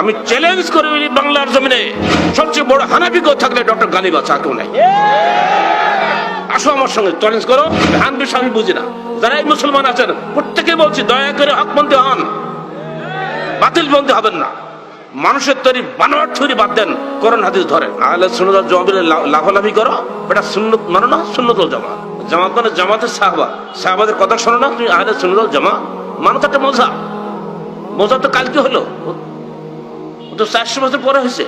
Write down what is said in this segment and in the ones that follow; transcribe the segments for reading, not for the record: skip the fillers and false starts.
আমি চ্যালেঞ্জ করে বাংলার জমিনে সবচেয়ে বড় হানাফি কেউ থাকলে ডক্টর গালিব আছে, আর কেউ নাই। আসো আমার সঙ্গে চ্যালেঞ্জ করো। হানবি আমি বুঝি না, যারাই মুসলমান আছেন প্রত্যেকে বলছি দয়া করে হকপন্থী হন, বাতিল বন্ধু হবেন না। মানুষের তৈরি বানোয়ার তৈরি বাদ দেন, কোরআন হাদিস ধরেন। আহলে সুন্নাত ওয়াল জামাতের লাফালাফি করো, এটা সুন্নত মানো না, সুন্নাত ওয়াল জামাত। জামাত মানে জামাতের সাহাবাদের কথা শোনো না, তুমি আহলে সুন্নাত ওয়াল জামাত মানো। তো একটা মজা তো কালকে হলো, তো 400 বছর পরে হয়েছে,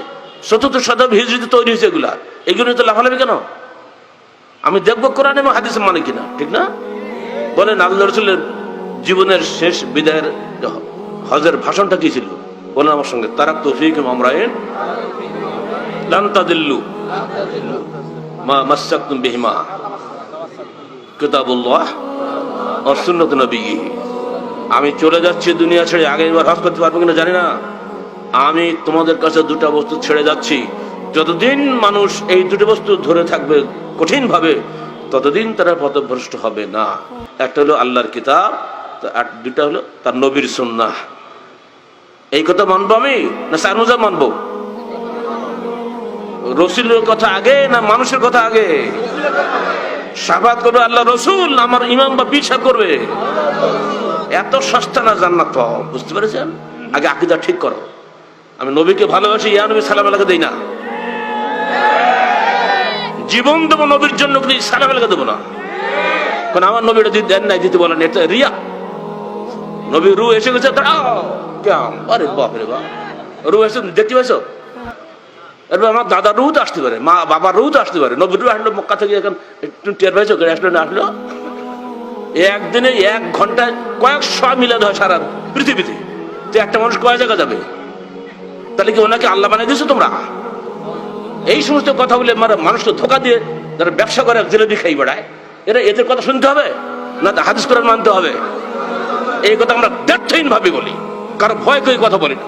4th শতাব্দী হিজরিতে তৈরি হয়েছে এগুলো তো লাফালাফি কেন? আমি দেখবো কোরআন এবং হাদিস মানে কিনা, ঠিক না? বলেন আল্লাহ রাসূলের জীবনের শেষ বিদায়ের হজের ভাষণটা কি ছিল? বলেন আমার সঙ্গে, তারাকতু ফীকুম আমরাইন লান তাদিল্লু মা মাসসাকতুম বিহিমা কিতাবুল্লাহ ওয়া সুন্নাতুন নবিয়্যি। আমি চলে যাচ্ছি দুনিয়া ছেড়ে, আগেরবার হজ করতে পারবো কিনা জানি না। আমি তোমাদের কাছে দুটা বস্তু ছেড়ে যাচ্ছি, যতদিন মানুষ এই দুটো বস্তু ধরে থাকবে কঠিন ভাবে, ততদিন তারা পথভ্রষ্ট হবে না। একটা হলো আল্লাহর কিতাব, আর দুটা হলো তার নবীর সুন্নাহ। এই কথা মানবো আমি না সারমুজা মানবো? রসুলের কথা আগে না মানুষের কথা আগে? শাফাত করবে আল্লাহ রসুল, আমার ইমাম বা পিছা করবে? এত সস্তা না জান্নাত পাও, বুঝতে পেরেছেন? আগে আকীদা ঠিক করো। আমি নবীকে ভালোবাসি, ইয়া নবী সালাম আলাইকা দেই না, জীবন দেবো নবীর জন্য, কিন্তু সালাম আলাইকা দেবো না। কারণ আমার নবী এটা দেন নাই, দিতে বলেন, এটা রিয়া। নবী রু এসে গেছে, আরে বাপ রে বাপ, রু এসে দেখতে পাইছো? এরপর আমার দাদা রু তো আসতে পারে, মা বাবার রু তো আসতে পারে, নবী রু আসলো মক্কা থেকে, এখন একটু টের পাইছো আসলো না আসলো? একদিনে 1 ঘন্টায় কয়েকশো মিলাদ হয় সারা পৃথিবীতে, যে একটা মানুষ কয় জায়গা যাবে? তাহলে কি ওনাকে আল্লাহ বানিয়ে দিয়েছো তোমরা? এই সমস্ত কথা বলে মানুষকে ধোকা দিয়ে যারা ব্যবসা করে জিলেবি খাই বেড়ায়, এদের কথা শুনতে হবে না হাদিস কোরআন মানতে হবে? এই কথা আমরা দ্ব্যর্থহীন ভাবে বলি, কারো ভয় করে কথা বলি না।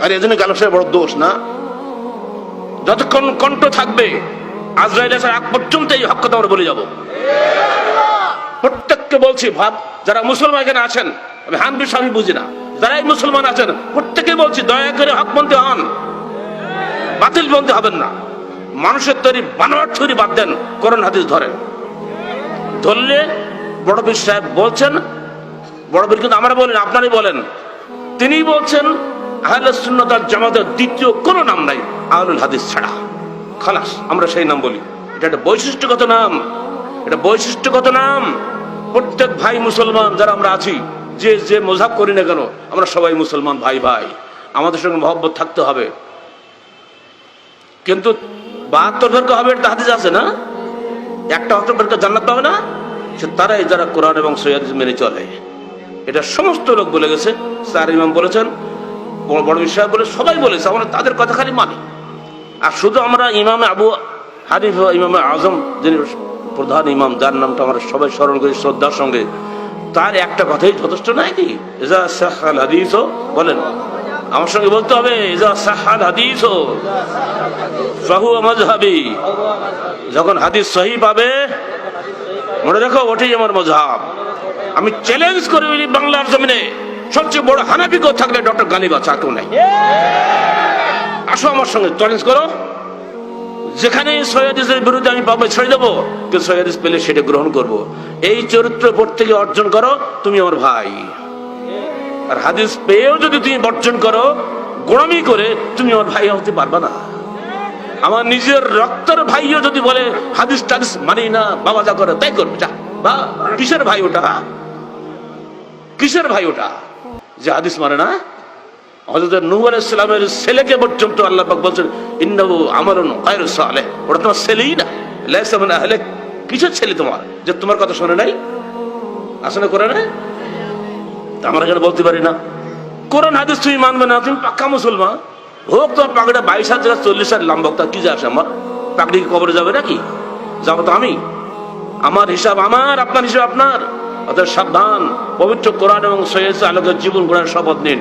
আর এই জন্য গালসের বড় দোষ না। যতক্ষণ কণ্ঠ থাকবে আজরাইল আসার আগ পর্যন্ত এই হক কথা আমরা বলে যাব। প্রত্যেককে বলছি, ভাব যারা মুসলমান এখানে আছেন, আমি হানবি আমি বুঝি না, যারাই মুসলমান আছেন প্রত্যেকে বলছি দয়া করে হকপন্থী হন, বাতিল বন্ধু হবেন না। মানুষের তৈরি বানোয়ার তৈরি বাদ দেন, কোরআন হাদিস ধরেন। ধরলে বড় পীর সাহেব বলছেন, বড় পীর কিন্তু আমরা বলেন, আপনারাই বলেন, তিনি বলছেন আহলে সুন্নাত ওয়াল জামাতের দ্বিতীয় কোনো নাম নাই আহলুল হাদিস ছাড়া, খালাস। আমরা সেই নাম বলি, এটা একটা বৈশিষ্ট্যগত নাম, এটা বৈশিষ্ট্যগত নাম। প্রত্যেক ভাই মুসলমান যারা আমরা আছি, যে যে মযহাব করি না কেন, আমরা সবাই মুসলমান ভাই ভাই, আমাদের সঙ্গে মহব্বত থাকতে হবে। কিন্তু 72 ফেরকা হবে, এটা হাদিস আছে না? একটা ফেরকা জান্নাত পাবে না, সে তারাই যারা কোরআন এবং সহিহ হাদিস মেনে চলে। এটা সমস্ত লোক বলে গেছে, স্যার ইমাম বলেছেন, বড় বিষয় বলে সবাই বলেছে, আমরা তাদের কথা খালি মানি। আর শুধু আমরা ইমামে আবু হানিফা, ইমামে আজম যিনি প্রধান ইমাম, যার নামটা আমরা সবাই স্মরণ করি শ্রদ্ধার সঙ্গে, তার একটা কথাই যথেষ্ট নাই কি? ইজা সাহাল হাদিস, বলেন আমার সঙ্গে বলতে হবে, ইজা সাহাল হাদিস ফাহুয়া মাযহাবি। যখন হাদিস সহিহ পাবে মনে রাখো, ওটাই আমার মাযহাব। আমি চ্যালেঞ্জ করে বাংলার জমিনে সবচেয়ে বড় হানাফি কেউ থাকলে ডক্টর গালিব আছে, আর কেউ নাই। আসো আমার সঙ্গে চ্যালেঞ্জ করো। যেখানে সহিহ হাদিসের বিরুদ্ধে আমি পাবো ছেড়ে দেবো, কিন্তু সহিহ হাদিস পেলে সেটা গ্রহণ করব। এই চরিত্র প্রত্যেকে অর্জন করো, তুমি আমার ভাই। আর হাদিস পেয়েও যদি তুমি বর্জন করো, গোড়ামি করে, তুমি আমার ভাই হতে পারবা না। আমার নিজের রক্তের ভাইও যদি বলে হাদিস টাদিস মানি না, বাবা যা করে তাই করবে, যা। বা কিসের ভাই ওটা? কিসের ভাই ওটা যে হাদিস মানে না? হযরত নূহ আলাইহিস সালামের ছেলেকে পর্যন্ত আল্লাহ পাক বলছেন ইন্নাহু আমালুন গায়রু সালেহ, ওটা তোমার ছেলেই না, লাইসা মিন আহলিক। কিসের ছেলে তোমার যে তোমার কথা শুনে নাই? আসলে করে না? আমরা এখানে বলতে পারি না কোরআন হাদিস তুমি মানবে না, তুমি পাক্কা মুসলমান হোক, তোমার পাগড়িটা 22 হাত 40 হাত লম্বা, তা কি যায়? আমার পাগড়ি কবরে যাবে নাকি? যাবো তো আমি, আমার হিসাব আমার, আপনার হিসাব আপনার। অতএব সাবধান, পবিত্র কোরআন এবং সহিহ হাদিসের আলোকে জীবন গড়ার শপথ নিন।